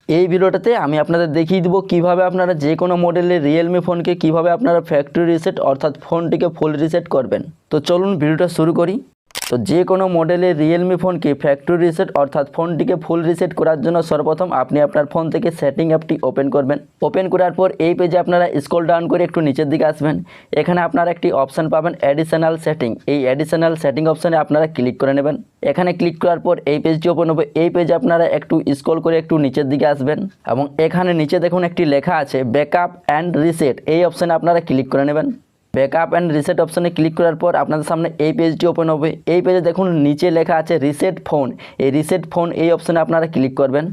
এই ভিডিওটাতে আমি আপনাদের দেখিয়ে দেবো কিভাবে আপনারা যে কোনো মডেলের রিয়েলমি ফোনকে কিভাবে আপনারা ফ্যাক্টরি রিসেট অর্থাৎ ফোনটিকে ফুল রিসেট করবেন। তো চলুন ভিডিওটা শুরু করি। তো যে কোনো মডেলের রিয়েলমি ফোনকে ফ্যাক্টরি রিসেট অর্থাৎ ফোনটিকে ফুল রিসেট করার জন্য সর্বপ্রথম আপনি আপনার ফোন থেকে সেটিং অ্যাপটি ওপেন করবেন। ওপেন করার পর এই পেজে আপনারা স্ক্রল ডাউন করে একটু নিচের দিকে আসবেন। এখানে আপনারা একটি অপশান পাবেন অ্যাডিশনাল সেটিং। এই অ্যাডিশনাল সেটিং অপশানে আপনারা ক্লিক করে নেবেন। এখানে ক্লিক করার পর এই পেজটি ওপেন হবে। এই পেজে আপনারা একটু স্ক্রল করে একটু নিচের দিকে আসবেন এবং এখানে নিচে দেখুন একটি লেখা আছে ব্যাকআপ অ্যান্ড রিসেট। এই অপশানে আপনারা ক্লিক করে নেবেন। ব্যাকআপ অ্যান্ড রিসেট অপশানে ক্লিক করার পর আপনাদের সামনে এই পেজটি ওপেন হবে। এই পেজে দেখুন নিচে লেখা আছে রিসেট ফোন। এই রিসেট ফোন এই অপশানে আপনারা ক্লিক করবেন।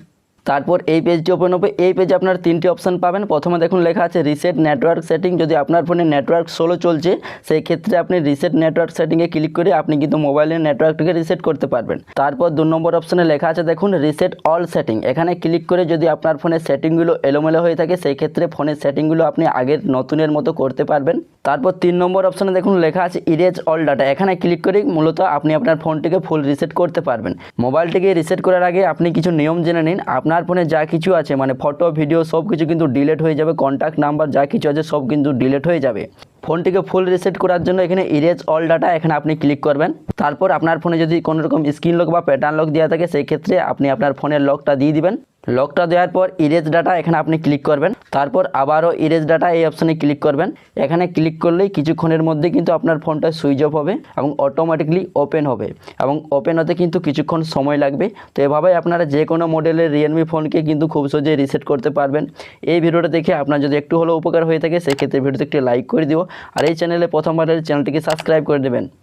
তারপর এই পেজটি ওপেন হবে। এই পেজে আপনারা তিনটি অপশান পাবেন। প্রথমে দেখুন লেখা আছে রিসেট নেটওয়ার্ক সেটিং। যদি আপনার ফোনে নেটওয়ার্ক স্লো চলছে সেই ক্ষেত্রে আপনি রিসেট নেটওয়ার্ক সেটিংয়ে ক্লিক করে আপনি কিন্তু মোবাইলের নেটওয়ার্কটিকে রিসেট করতে পারবেন। তারপর 2 নম্বর অপশানে লেখা আছে দেখুন রিসেট অল সেটিং। এখানে ক্লিক করে যদি আপনার ফোনের সেটিংগুলো এলোমেলো হয়ে থাকে সেই ক্ষেত্রে ফোনের সেটিংগুলো আপনি আগের নতুনের মতো করতে পারবেন। তারপর 3 নম্বর অপশানে দেখুন লেখা আছে ইরেজ অল ডাটা। এখানে ক্লিক করে মূলত আপনি আপনার ফোনটিকে ফুল রিসেট করতে পারবেন। মোবাইলটিকে রিসেট করার আগে আপনি কিছু নিয়ম জেনে নিন। আপনার ফোনে যা কিছু আছে মানে ফটো ভিডিও সব কিছু কিন্তু ডিলিট হয়ে যাবে। কন্ট্যাক্ট নাম্বার যা কিছু আছে সব কিন্তু ডিলিট হয়ে যাবে। ফোনটিকে ফুল রিসেট করার জন্য এখানে ইরেজ অল ডাটা এখানে আপনি ক্লিক করবেন। তারপর আপনার ফোনে যদি কোনো রকম স্ক্রিন লক বা প্যাটার্ন লক দেওয়া থাকে সেই ক্ষেত্রে আপনি আপনার ফোনের লকটা দিয়ে দিবেন। লকটা দেওয়ার পর ইরেজ ডাটা এখানে আপনি ক্লিক করবেন। তারপর আবারও ইরেজ ডাটা এই অপশানে ক্লিক করবেন। এখানে ক্লিক করলেই কিছুক্ষণের মধ্যে কিন্তু আপনার ফোনটা সুইচ অফ হবে এবং অটোমেটিকলি ওপেন হবে এবং ওপেন হতে কিন্তু কিছুক্ষণ সময় লাগবে। তো এভাবেই আপনারা যে কোনো মডেলের রিয়েলমি ফোনকে কিন্তু খুব সহজেই রিসেট করতে পারবেন। এই ভিডিওটা দেখে আপনার যদি একটু হলেও উপকার হয়ে থাকে সেক্ষেত্রে ভিডিওতে একটি লাইক করে দিও আর এই চ্যানেলে প্রথমবারের চ্যানেলটিকে সাবস্ক্রাইব করে দেবেন।